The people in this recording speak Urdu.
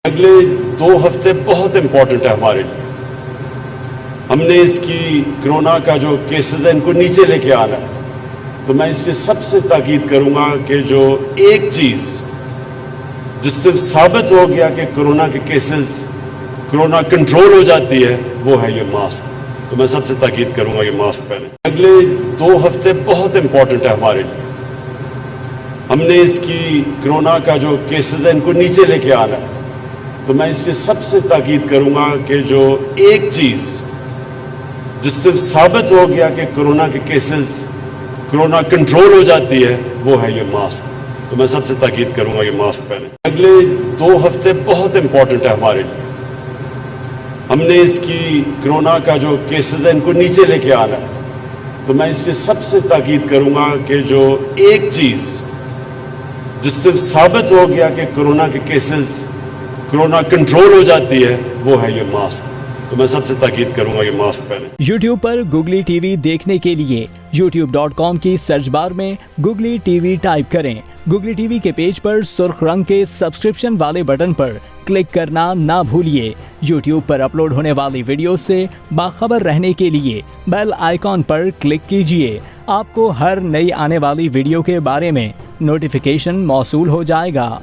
اگلے 2 ہفتے بہت امپورٹنٹ ہے ہمارے لیے. ہم نے اس کی کرونا کا جو کیسز ہیں ان کو نیچے لے کے آنا ہے. تو میں اس سے سب سے تاکید کروں گا کہ جو ایک چیز جس سے ثابت ہو گیا کہ کرونا کے کیسز کرونا کنٹرول ہو جاتی ہے وہ ہے یہ ماسک. تو میں سب سے تاکید کروں گا یہ ماسک پہنیں. اگلے 2 ہفتے بہت امپورٹنٹ ہے ہمارے لیے. ہم نے اس کی کرونا کا جو کیسز ہیں ان کو نیچے لے کے آنا ہے. تو میں اس سے سب سے تاکید کروں گا کہ جو ایک چیز جس سے ثابت ہو گیا کہ کرونا کے کیسز کرونا کنٹرول ہو جاتی ہے وہ ہے یہ ماسک. تو میں سب سے تاکید کروں گا یہ ماسک پہنیں. اگلے 2 ہفتے بہت امپورٹنٹ ہے ہمارے لیے. ہم نے اس کی کرونا کا جو کیسز ہیں ان کو نیچے لے کے آنا ہے. تو میں اس سے سب سے تاکید کروں گا کہ جو ایک چیز جس سے ثابت ہو گیا کہ کرونا کے کیسز کرونا کنٹرول ہو جاتی ہے وہ ہے یہ ماسک. تو میں سب سے تاکید کروں گا یہ ماسک پہنیں. یوٹیوب پر گوگلی ٹی وی دیکھنے کے لیے youtube.com کی سرچ بار میں گوگلی ٹی وی ٹائپ کریں. گوگلی ٹی وی کے پیج پر سرخ رنگ کے سبسکرپشن والے بٹن پر کلک کرنا نہ بھولیے. یوٹیوب پر اپلوڈ ہونے والی ویڈیو سے باخبر رہنے کے لیے بیل آئیکن پر کلک کیجیے. آپ کو ہر نئی آنے والی ویڈیو کے بارے میں نوٹیفیکیشن موصول ہو جائے گا.